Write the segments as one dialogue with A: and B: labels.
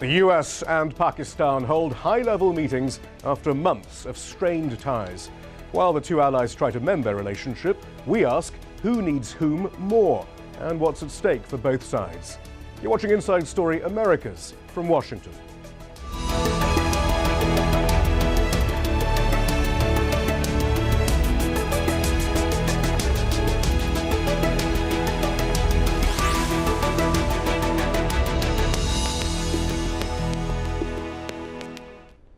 A: The US and Pakistan hold high-level meetings after months of strained ties. While the two allies try to mend their relationship, we ask who needs whom more and what's at stake for both sides. You're watching Inside Story Americas from Washington.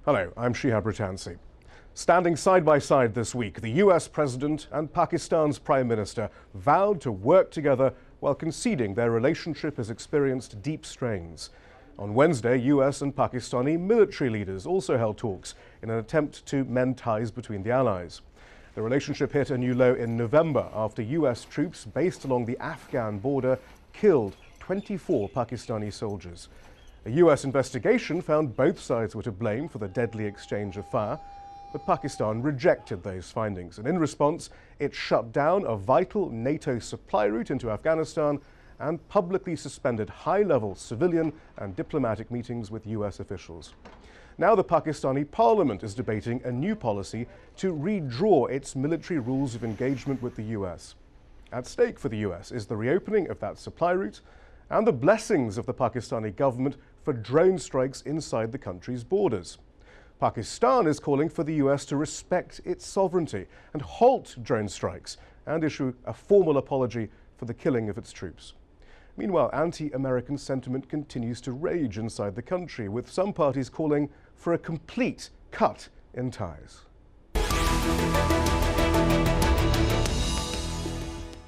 A: Hello, I'm Shihab Ratansi. Standing side by side this week, the US President and Pakistan's Prime Minister vowed to work together while conceding their relationship has experienced deep strains. On Wednesday, US and Pakistani military leaders also held talks in an attempt to mend ties between the allies. The relationship hit a new low in November after US troops based along the Afghan border killed 24 Pakistani soldiers. A US investigation found both sides were to blame for the deadly exchange of fire, but Pakistan rejected those findings, and in response, it shut down a vital NATO supply route into Afghanistan and publicly suspended high-level civilian and diplomatic meetings with US officials. Now the Pakistani parliament is debating a new policy to redraw its military rules of engagement with the US. At stake for the US is the reopening of that supply route and the blessings of the Pakistani government for drone strikes inside the country's borders. Pakistan is calling for the US to respect its sovereignty and halt drone strikes and issue a formal apology for the killing of its troops. Meanwhile, anti-American sentiment continues to rage inside the country, with some parties calling for a complete cut in ties.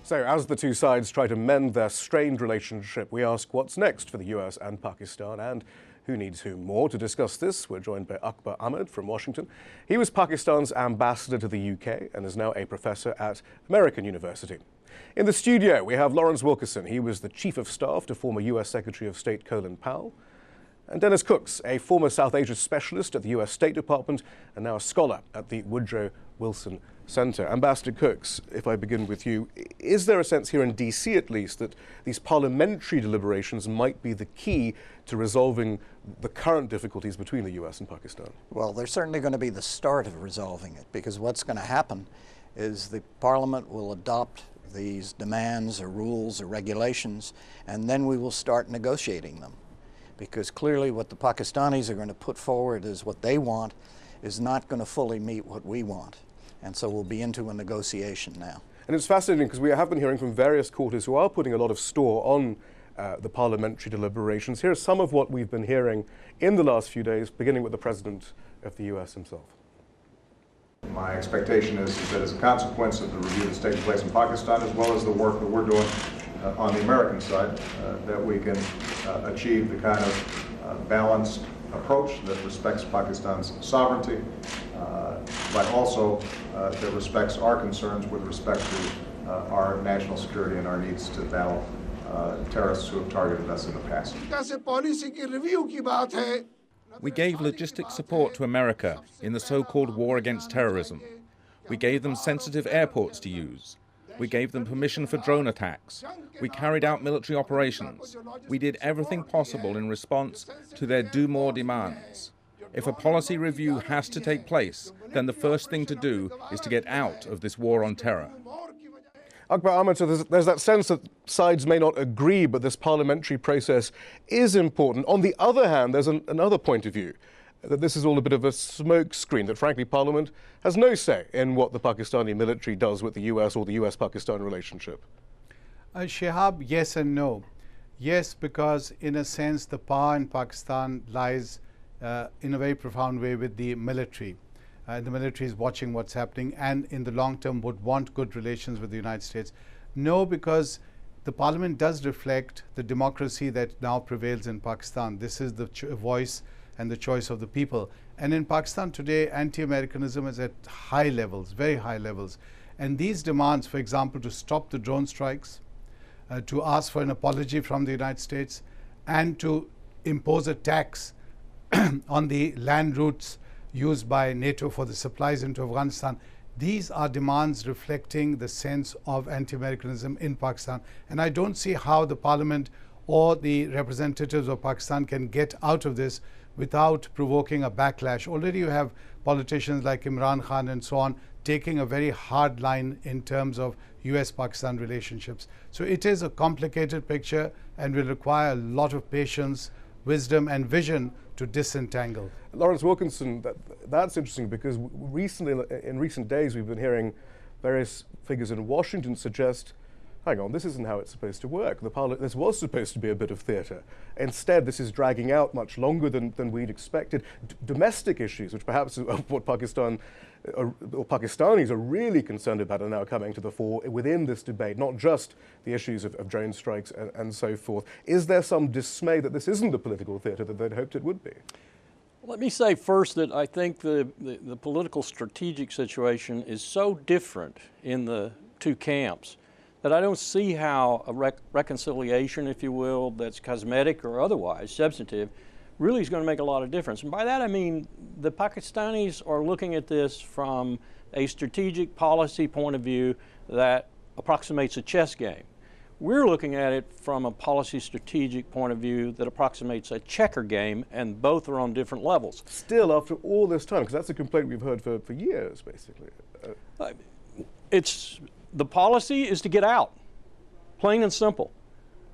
A: So, as the two sides try to mend their strained relationship, we ask what's next for the US and Pakistan and who needs whom more. To discuss this, we're joined by Akbar Ahmed from Washington. He was Pakistan's ambassador to the UK and is now a professor at American University. In the studio, we have Lawrence Wilkerson. He was the chief of staff to former US Secretary of State Colin Powell. And Dennis Cooks, a former South Asia specialist at the US State Department and now a scholar at the Woodrow Wilson Center. Ambassador Cooks, if I begin with you, is there a sense here in DC at least that these parliamentary deliberations might be the key to resolving the current difficulties between the US and Pakistan?
B: Well, they're certainly going to be the start of resolving it, because what's going to happen is the Parliament will adopt these demands or rules or regulations, and then we will start negotiating them. Because clearly what the Pakistanis are going to put forward as what they want is not going to fully meet what we want. And so we'll be into a negotiation now.
A: And it's fascinating because we have been hearing from various quarters who are putting a lot of store on the parliamentary deliberations. Here's some of what we've been hearing in the last few days, beginning with the President of the US himself.
C: My expectation is that as a consequence of the review that's taking place in Pakistan, as well as the work that we're doing on the American side, that we can achieve the kind of balanced approach that respects Pakistan's sovereignty, but also that respects our concerns with respect to our national security and our needs to battle terrorists who have targeted us in the past.
D: We gave logistic support to America in the so-called war against terrorism. We gave them sensitive airports to use. We gave them permission for drone attacks. We carried out military operations. We did everything possible in response to their do more demands. If a policy review has to take place, then the first thing to do is to get out of this war on terror.
A: Akbar Ahmed, so there's that sense that sides may not agree, but this parliamentary process is important. On the other hand, there's another point of view, that this is all a bit of a smokescreen, that frankly Parliament has no say in what the Pakistani military does with the US or the US-Pakistan relationship.
E: Shihab, yes and no. Yes, because in a sense the power in Pakistan lies in a very profound way with the military. The military is watching what's happening and in the long term would want good relations with the United States. No, because the Parliament does reflect the democracy that now prevails in Pakistan. This is the voice and the choice of the people. And in Pakistan today, anti-Americanism is at high levels, very high levels. And these demands, for example, to stop the drone strikes, to ask for an apology from the United States, and to impose a tax on the land routes used by NATO for the supplies into Afghanistan, these are demands reflecting the sense of anti-Americanism in Pakistan. And I don't see how the Parliament or the representatives of Pakistan can get out of this without provoking a backlash. Already you have politicians like Imran Khan and so on taking a very hard line in terms of US-Pakistan relationships. So it is a complicated picture and will require a lot of patience, wisdom and vision to disentangle.
A: Lawrence Wilkerson, that's interesting because recently, in recent days, we've been hearing various figures in Washington suggest, hang on, this isn't how it's supposed to work. This was supposed to be a bit of theatre. Instead, this is dragging out much longer than we'd expected. Domestic issues, which perhaps what Pakistan or Pakistanis are really concerned about, are now coming to the fore within this debate, not just the issues of drone strikes and so forth. Is there some dismay that this isn't the political theatre that they'd hoped it would be?
F: Let me say first that I think the political strategic situation is so different in the two camps that I don't see how a reconciliation, if you will, that's cosmetic or otherwise substantive, really is going to make a lot of difference. And by that I mean the Pakistanis are looking at this from a strategic policy point of view that approximates a chess game. We're looking at it from a policy strategic point of view that approximates a checker game, and both are on different levels.
A: Still, after all this time, because that's a complaint we've heard for years, basically.
F: The policy is to get out, plain and simple.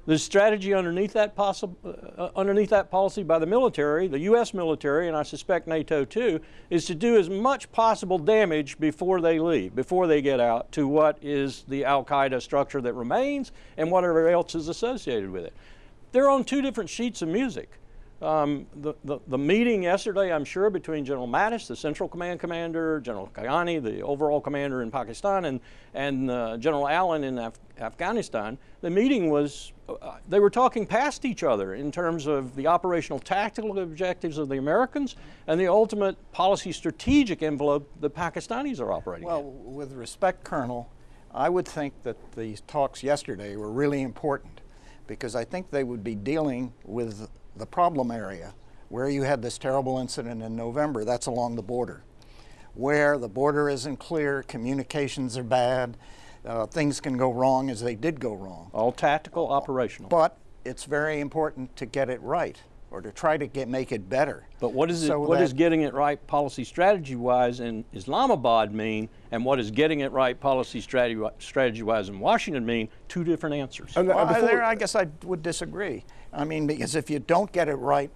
F: The strategy underneath that policy by the military, the U.S. military, and I suspect NATO too, is to do as much possible damage before they leave, before they get out, to what is the al-qaeda structure that remains and whatever else is associated with it. They're on two different sheets of music. The meeting yesterday, I'm sure, between General Mattis, the Central Command Commander, General Kayani, the overall commander in Pakistan, and General Allen in Afghanistan, the meeting was, they were talking past each other in terms of the operational tactical objectives of the Americans and the ultimate policy strategic envelope the Pakistanis are operating in.
B: Well, with respect, Colonel, I would think that these talks yesterday were really important because I think they would be dealing with the problem area where you had this terrible incident in November. That's along the border, where the border isn't clear, communications are bad, things can go wrong as they did go wrong.
F: All tactical, operational.
B: But it's very important to get it right, or to try to make it better.
F: But what does getting it right policy strategy-wise in Islamabad mean, and what does getting it right policy strategy-wise in Washington mean? Two different answers.
B: Well, I guess I would disagree. I mean, because if you don't get it right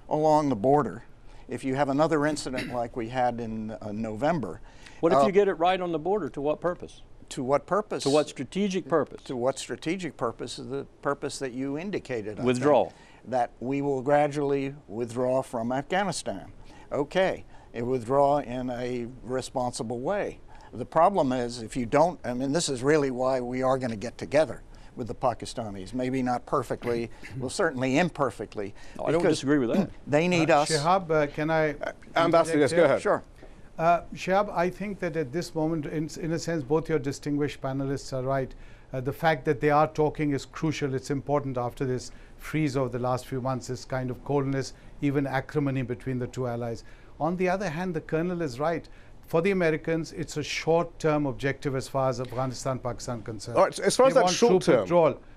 B: along the border, if you have another incident like we had in November.
F: What if you get it right on the border? To what purpose?
B: To what purpose?
F: To what strategic purpose?
B: To what strategic purpose is the purpose that you indicated.
F: Withdrawal.
B: That we will gradually withdraw from Afghanistan. Okay, and withdraw in a responsible way. The problem is if you don't, I mean, this is really why we are going to get together with the Pakistanis. Maybe not perfectly, well, certainly imperfectly.
F: No, I don't disagree with that.
B: They need us.
E: Shihab, can I?
A: Ambassador, yes, go ahead.
B: Sure.
E: Shihab, I think that at this moment, in a sense, both your distinguished panelists are right. The fact that they are talking is crucial. It's important after this freeze of the last few months, this kind of coldness, even acrimony between the two allies. On the other hand, the Colonel is right. For the Americans, it's a short-term objective as far as Afghanistan, Pakistan concerned.
A: All right, as far as that short-term.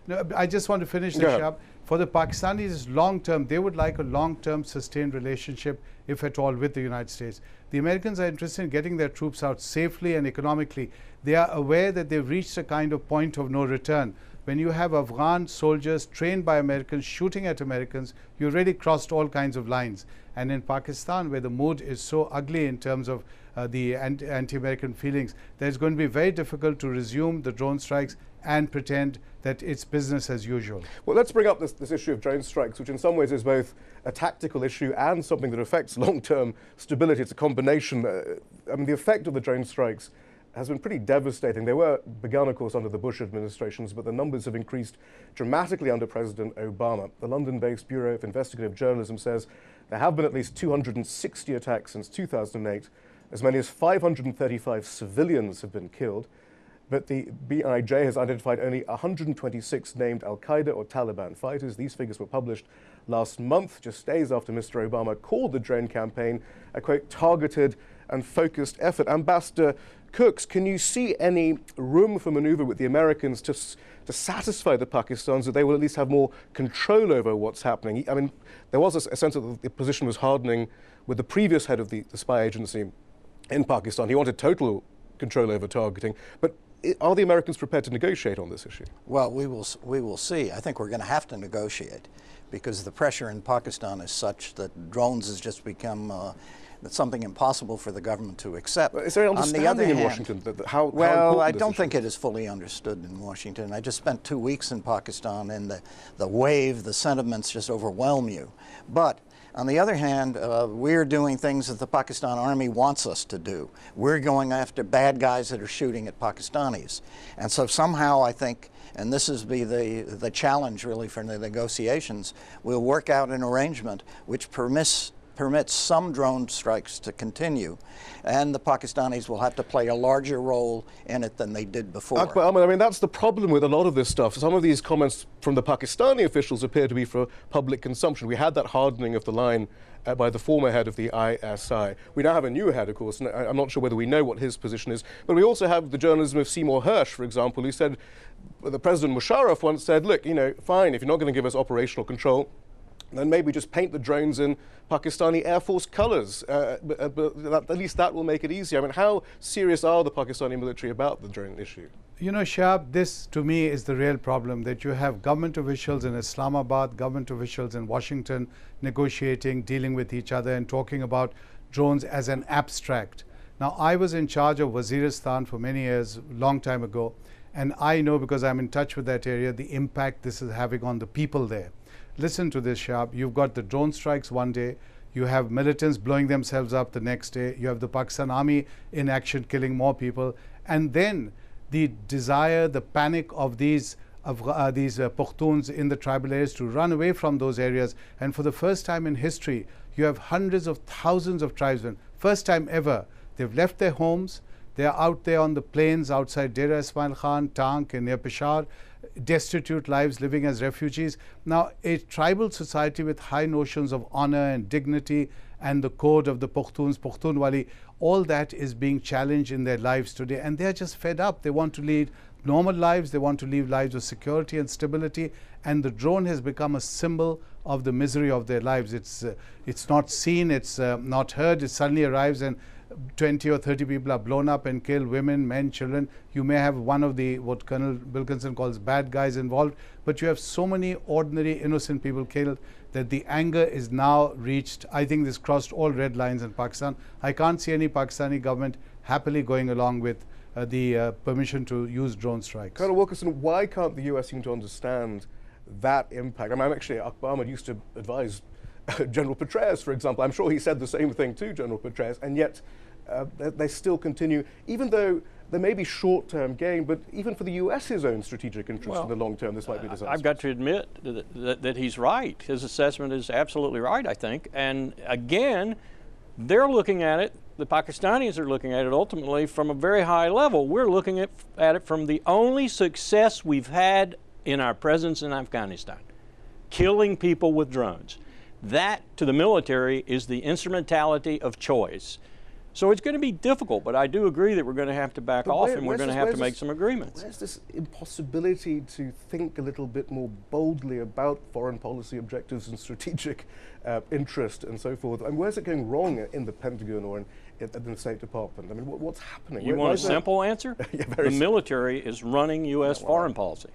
E: No, I just want to finish this, Shihab. For the Pakistanis, it's long-term. They would like a long-term sustained relationship, if at all, with the United States. The Americans are interested in getting their troops out safely and economically. They are aware that they've reached a kind of point of no return. When you have Afghan soldiers trained by Americans shooting at Americans, you already crossed all kinds of lines. And in Pakistan, where the mood is so ugly in terms of the anti-American feelings, that it's going to be very difficult to resume the drone strikes and pretend that it's business as usual.
A: Well, let's bring up this issue of drone strikes, which in some ways is both a tactical issue and something that affects long-term stability. It's a combination. I mean, the effect of the drone strikes has been pretty devastating. They were begun, of course, under the Bush administrations, but the numbers have increased dramatically under President Obama. The London-based Bureau of Investigative Journalism says there have been at least 260 attacks since 2008. As many as 535 civilians have been killed. But the BIJ has identified only 126 named al-Qaeda or Taliban fighters. These figures were published last month, just days after Mr. Obama called the drone campaign a, quote, targeted and focused effort. Ambassador, cooks. Can you see any room for maneuver with the Americans to satisfy the Pakistanis that they will at least have more control over what's happening? I mean, there was a sense that the position was hardening with the previous head of the spy agency in Pakistan. He wanted total control over targeting. But are the Americans prepared to negotiate on this issue?
B: Well, we will see. I think we're going to have to negotiate because the pressure in Pakistan is such that drones has just become something impossible for the government to accept.
A: Is there an understanding in Washington how
B: well, I don't
A: issue
B: think it is fully understood in Washington. I just spent 2 weeks in Pakistan, and the wave, the sentiments just overwhelm you. But on the other hand, we're doing things that the Pakistan Army wants us to do. We're going after bad guys that are shooting at Pakistanis. And so somehow I think, and this is the challenge really for the negotiations, we'll work out an arrangement which permits some drone strikes to continue, and the Pakistanis will have to play a larger role in it than they did before.
A: Akbar Ahmed, I mean, that's the problem with a lot of this stuff. Some of these comments from the Pakistani officials appear to be for public consumption. We had that hardening of the line by the former head of the ISI. We now have a new head, of course, and I'm not sure whether we know what his position is, but we also have the journalism of Seymour Hersh, for example, who said, the President Musharraf once said, look, you know, fine, if you're not going to give us operational control, then maybe just paint the drones in Pakistani Air Force colors. But at least that will make it easier. I mean, how serious are the Pakistani military about the drone issue?
E: You know, Shahab, this to me is the real problem, that you have government officials in Islamabad, government officials in Washington negotiating, dealing with each other and talking about drones as an abstract. Now, I was in charge of Waziristan for many years, long time ago, and I know, because I'm in touch with that area, the impact this is having on the people there. Listen to this, Shahab. You've got the drone strikes one day, you have militants blowing themselves up the next day, you have the Pakistan Army in action killing more people, and then the desire, the panic of these Pashtuns in the tribal areas to run away from those areas. And for the first time in history, you have hundreds of thousands of tribesmen, first time ever, they've left their homes, they are out there on the plains outside Dera Ismail Khan, Tank, and near Peshawar, destitute lives, living as refugees. Now, a tribal society with high notions of honor and dignity and the code of the Pashtuns, Pashtunwali, all that is being challenged in their lives today, and they're just fed up. They want to lead normal lives, they want to live lives of security and stability, and the drone has become a symbol of the misery of their lives. It's not seen, it's not heard, it suddenly arrives and 20 or 30 people are blown up and killed, women, men, children. You may have one of the, what Colonel Wilkerson calls bad guys involved, but you have so many ordinary innocent people killed that the anger is now reached. I think this crossed all red lines in Pakistan. I can't see any Pakistani government happily going along with the permission to use drone strikes.
A: Colonel Wilkerson, why can't the US seem to understand that impact? I mean, actually, Akbar Ahmed used to advise General Petraeus, for example. I'm sure he said the same thing to General Petraeus, and yet they still continue, even though there may be short-term gain, but even for the US's own strategic interest in the long term, this might be disastrous.
F: I've got to admit that he's right. His assessment is absolutely right, I think. And again, they're looking at it, the Pakistanis are looking at it ultimately from a very high level. We're looking at it from the only success we've had in our presence in Afghanistan, killing people with drones. That, to the military, is the instrumentality of choice. So it's going to be difficult, but I do agree that we're going to have to back off and we're going to have to make some agreements.
A: Where's this impossibility to think a little bit more boldly about foreign policy objectives and strategic interest and so forth? And where's it going wrong in the Pentagon or in the State Department? I mean, what's happening?
F: You want a simple answer?
A: Yeah,
F: the military is running U.S. foreign policy.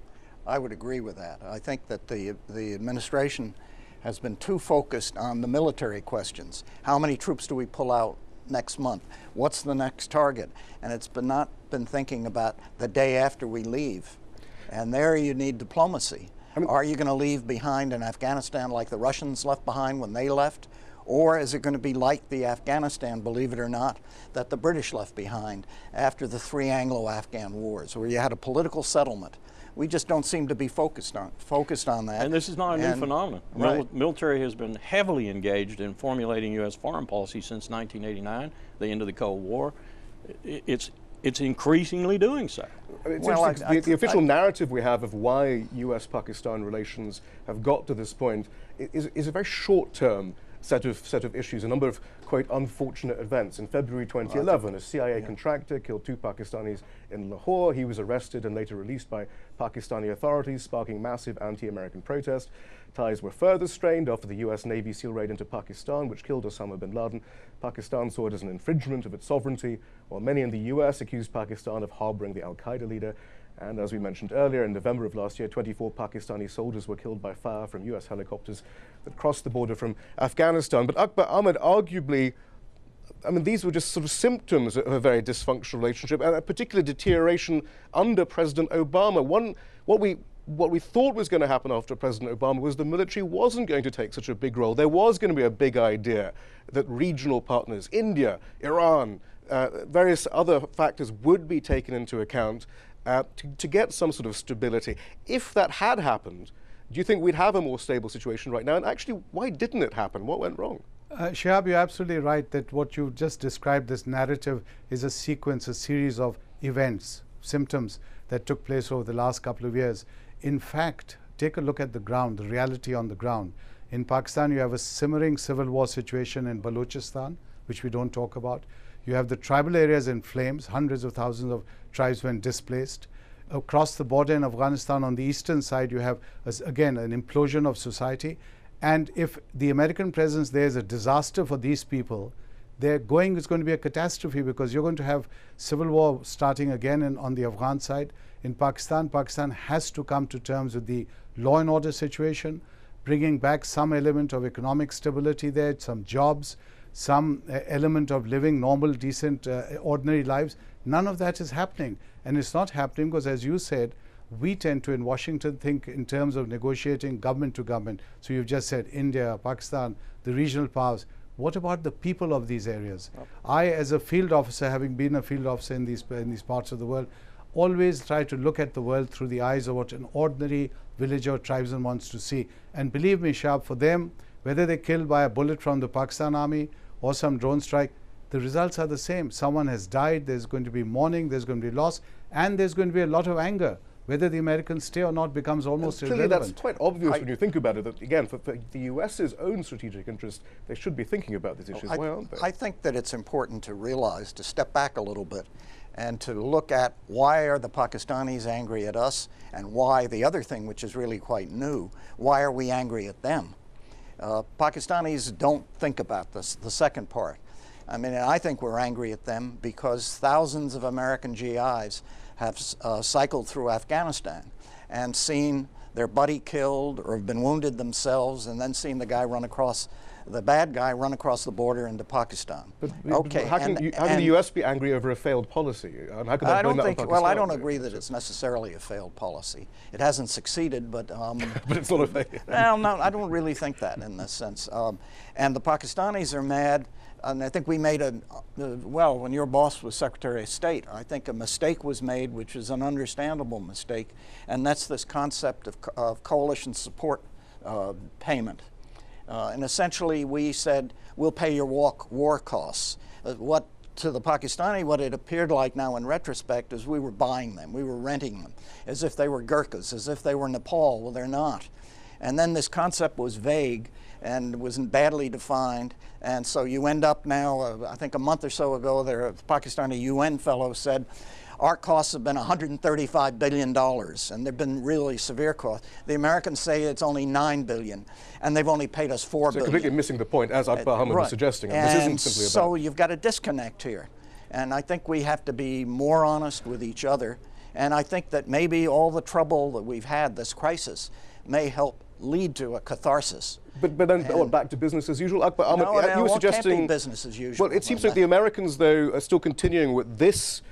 B: I would agree with that. I think that the administration has been too focused on the military questions. How many troops do we pull out next month? What's the next target? And it's not been thinking about the day after we leave. And there you need diplomacy. I mean, are you going to leave behind in Afghanistan like the Russians left behind when they left? Or is it going to be like the Afghanistan, believe it or not, that the British left behind after the 3 Anglo-Afghan wars, where you had a political settlement? We just don't seem to be focused on that.
F: And this is not a new phenomenon.
B: Right.
F: Military has been heavily engaged in formulating U.S. foreign policy since 1989, the end of the Cold War. It's increasingly doing so.
A: Well, the official narrative we have of why U.S.-Pakistan relations have got to this point is a very short-term set of issues, a number of, quote, unfortunate events. In February 2011, a CIA contractor killed 2 Pakistanis in Lahore. He was arrested and later released by Pakistani authorities, sparking massive anti-American protest. Ties were further strained after the US Navy SEAL raid into Pakistan, which killed Osama bin Laden. Pakistan saw it as an infringement of its sovereignty, while many in the US accused Pakistan of harboring the al-qaeda leader. And as we mentioned earlier, in November of last year, 24 Pakistani soldiers were killed by fire from US helicopters that crossed the border from Afghanistan. But Akbar Ahmed, arguably, I mean, these were just sort of symptoms of a very dysfunctional relationship, and a particular deterioration under President Obama. What we thought was going to happen after President Obama was the military wasn't going to take such a big role. There was going to be a big idea that regional partners, India, Iran, various other factors would be taken into account to get some sort of stability. If that had happened, do you think we'd have a more stable situation right now? And actually, why didn't it happen? What went wrong?
E: Shihab, you're absolutely right that what you just described, this narrative, is a sequence, a series of events, symptoms that took place over the last couple of years. In fact, take a look at the ground, the reality on the ground. In Pakistan, you have a simmering civil war situation in Balochistan, which we don't talk about. You have the tribal areas in flames. Hundreds of thousands of tribes went displaced. Across the border in Afghanistan, on the eastern side, you have, again, an implosion of society. And if the American presence there is a disaster for these people, is going to be a catastrophe, because you're going to have civil war starting again on the Afghan side. In Pakistan, Pakistan has to come to terms with the law and order situation, bringing back some element of economic stability there, some jobs, some element of living normal, decent, ordinary lives. None of that is happening. And it's not happening because, as you said, we tend to, in Washington, think in terms of negotiating government to government. So you've just said India, Pakistan, the regional powers. What about the people of these areas? I, as a field officer, having been a field officer in these parts of the world, always try to look at the world through the eyes of what an ordinary villager or tribesman wants to see. And believe me, Shab, for them, whether they're killed by a bullet from the Pakistan army or some drone strike, the results are the same. Someone has died, there's going to be mourning, there's going to be loss, and there's going to be a lot of anger. Whether the Americans stay or not becomes almost irrelevant.
A: That's quite obvious when you think about it, that again, for the US's own strategic interest, they should be thinking about these issues. Why aren't they?
B: I think that it's important to realize, to step back a little bit, and to look at why are the Pakistanis angry at us, and why, the other thing which is really quite new, why are we angry at them? Pakistanis don't think about this, the second part. I mean, I think we're angry at them because thousands of American GIs have cycled through Afghanistan and seen their buddy killed or have been wounded themselves, and then seen the bad guy run across the border into Pakistan.
A: But how can the US be angry over a failed policy? And how can
B: I don't think. Well, I don't agree that it's necessarily a failed policy. It hasn't succeeded, but
A: but it's not a failure.
B: Well, no, I don't really think that in this sense. And the Pakistanis are mad. And I think we made well, when your boss was Secretary of State, I think a mistake was made, which is an understandable mistake, and that's this concept of coalition support payment. And essentially we said, we'll pay your war costs. To the Pakistani, what it appeared like now in retrospect is we were buying them, we were renting them, as if they were Gurkhas, as if they were Nepal. Well, they're not. And then this concept was vague and was badly defined. And so you end up now, I think a month or so ago, a Pakistani UN fellow said, our costs have been $135 billion, and they've been really severe costs. The Americans say it's only $9 billion, and they've only paid us $4 billion.
A: So completely missing the point, as Akbar Ahmed was suggesting.
B: And
A: this isn't simply about.
B: So you've got a disconnect here. And I think we have to be more honest with each other. And I think that maybe all the trouble that we've had, this crisis, may help lead to a catharsis.
A: But then back to business as usual. Akbar Ahmed, you were suggesting
B: can't be business as usual.
A: Well, it seems like the Americans, though, are still continuing with this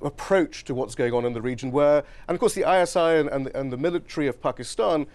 A: approach to what's going on in the region, where, and of course, the ISI and the military of Pakistan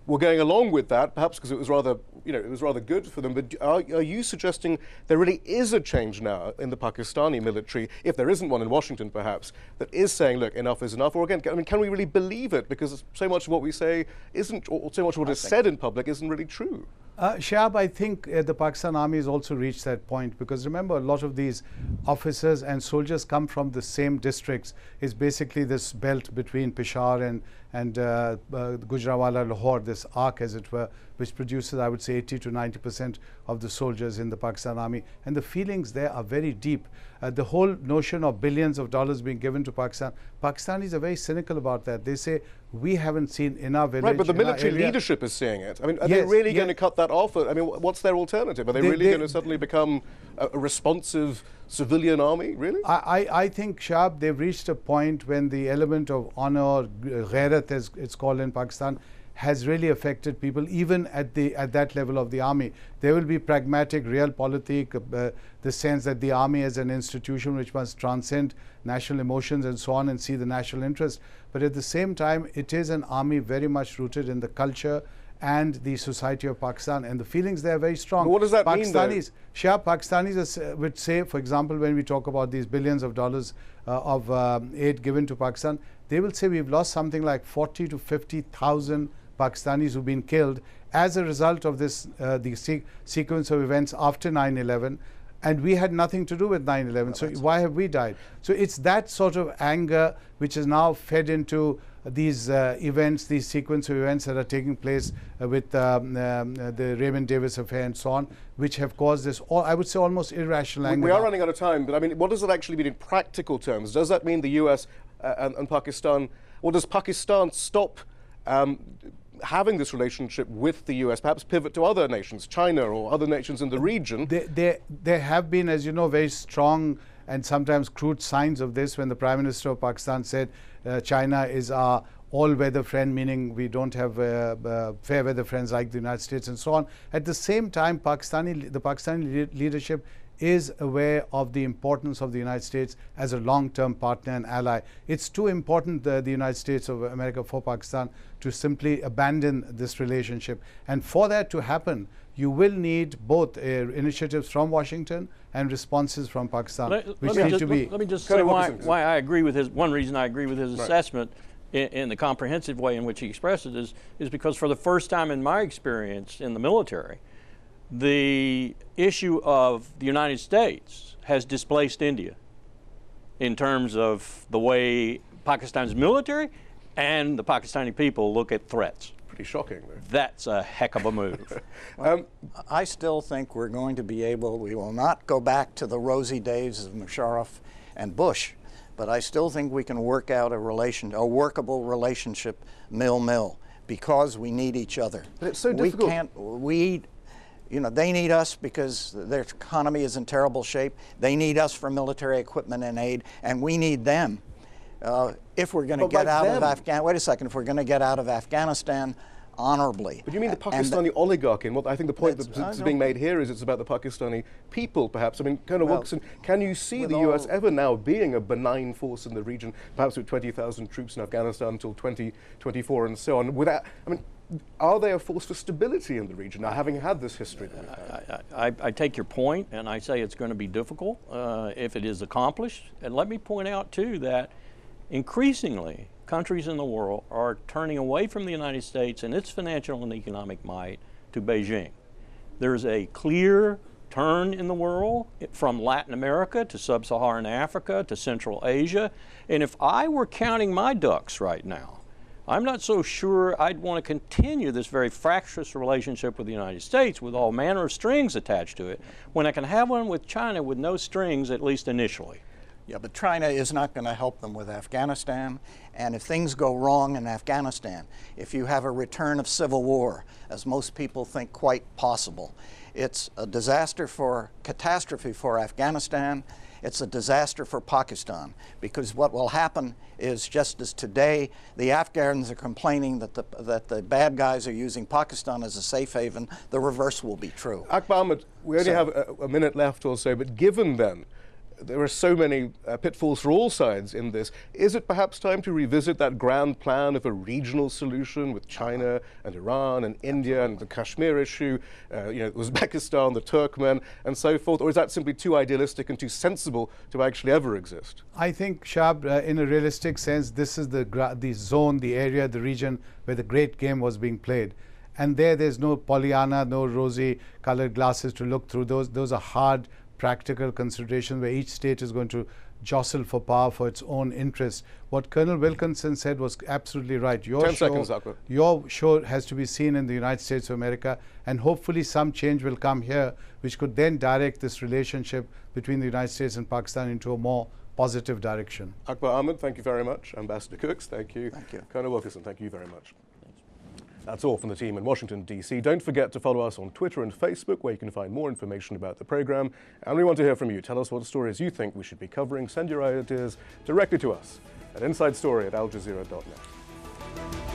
A: were going along with that, perhaps because it was rather, it was rather good for them. But are you suggesting there really is a change now in the Pakistani military, if there isn't one in Washington, perhaps, that is saying, look, enough is enough? Or again, I mean, can we really believe it? Because so much of what we say isn't, or so much of what is said in public isn't really true.
E: Shahab, I think the Pakistan Army has also reached that point, because remember, a lot of these officers and soldiers come from the same districts. It's basically this belt between Peshawar and Gujranwala Lahore, this arc as it were, which produces, I would say, 80 to 90% of the soldiers in the Pakistan Army. And the feelings there are very deep. The whole notion of billions of dollars being given to Pakistan, Pakistanis are very cynical about that. They say, we haven't seen in our village.
A: Right, but the military leadership is seeing it. I mean, are they really going to cut that off? I mean, what's their alternative? Are they really going to suddenly become a responsive civilian army, really?
E: I think, Shahab, they've reached a point when the element of honor, ghairat as it's called in Pakistan, has really affected people, even at that level of the army. There will be pragmatic, realpolitik, the sense that the army as an institution which must transcend national emotions and so on and see the national interest. But at the same time, it is an army very much rooted in the culture and the society of Pakistan, and the feelings there are very strong.
A: But what does that mean,
E: Pakistanis would say, for example, when we talk about these billions of dollars of aid given to Pakistan, they will say we've lost something like 40 to 50,000 Pakistanis who've been killed as a result of this sequence of events after 9/11, and we had nothing to do with 9/11. So why have we died? So it's that sort of anger which is now fed into these events, these sequence of events that are taking place with the Raymond Davis affair and so on, which have caused this, I would say, almost irrational anger.
A: We are running out of time, but I mean, what does it actually mean in practical terms? Does that mean the US and Pakistan, or does Pakistan stop having this relationship with the US, perhaps pivot to other nations, China or other nations in the region?
E: There have been, as you know, very strong and sometimes crude signs of this when the Prime Minister of Pakistan said China is our all-weather friend, meaning we don't have fair-weather friends like the United States and so on. At the same time, the Pakistani leadership is aware of the importance of the United States as a long-term partner and ally. It's too important, the United States of America, for Pakistan to simply abandon this relationship. And for that to happen, you will need both initiatives from Washington and responses from Pakistan, which need to be.
F: Let me just say why I agree with his, one reason I agree with his assessment in the comprehensive way in which he expressed it is because for the first time in my experience in the military, the issue of the United States has displaced India in terms of the way Pakistan's military and the Pakistani people look at threats.
A: Pretty shocking, though.
F: That's a heck of a move.
B: Well, I still think we're going to be able, we will not go back to the rosy days of Musharraf and Bush, but I still think we can work out a workable relationship mill-mill, because we need each other.
A: But it's so difficult.
B: You know, they need us because their economy is in terrible shape. They need us for military equipment and aid, and we need them. If we're going to get out of if we're going to get out of Afghanistan honorably.
A: But you mean the Pakistani oligarchy? And what I think the point that's being made here is it's about the Pakistani people, perhaps. I mean, Colonel Wilkerson, can you see the US ever now being a benign force in the region, perhaps with 20,000 troops in Afghanistan until 2024 and so on? Without, I mean, are they a force for stability in the region now, having had this history that we've had?
F: I take your point, and I say it's going to be difficult if it is accomplished. And let me point out, too, that increasingly countries in the world are turning away from the United States and its financial and economic might to Beijing. There's a clear turn in the world from Latin America to sub-Saharan Africa to Central Asia. And if I were counting my ducks right now, I'm not so sure I'd want to continue this very fractious relationship with the United States with all manner of strings attached to it, when I can have one with China with no strings, at least initially.
B: Yeah, but China is not going to help them with Afghanistan, and if things go wrong in Afghanistan, if you have a return of civil war, as most people think quite possible, it's a catastrophe for Afghanistan. It's a disaster for Pakistan, because what will happen is, just as today the Afghans are complaining that the bad guys are using Pakistan as a safe haven, the reverse will be true.
A: Akbar Ahmed, we only have a minute left or so, but given then there are so many pitfalls for all sides in this, is it perhaps time to revisit that grand plan of a regional solution with China and Iran and India and the Kashmir issue, Uzbekistan, the Turkmen, and so forth? Or is that simply too idealistic and too sensible to actually ever exist?
E: I think, Shab, in a realistic sense, this is the zone, the area, the region where the great game was being played. And there's no Pollyanna, no rosy colored glasses to look through. Those are hard, practical considerations where each state is going to jostle for power for its own interests. What Colonel Wilkerson said was absolutely right. Your
A: 10 seconds, Akbar.
E: Your show has to be seen in the United States of America, and hopefully some change will come here, which could then direct this relationship between the United States and Pakistan into a more positive direction.
A: Akbar Ahmed, thank you very much. Ambassador Cooks, thank you.
B: Thank you.
A: Colonel Wilkerson, thank you very much. That's all from the team in Washington, D.C. Don't forget to follow us on Twitter and Facebook, where you can find more information about the program. And we want to hear from you. Tell us what stories you think we should be covering. Send your ideas directly to us at insidestory@aljazeera.net.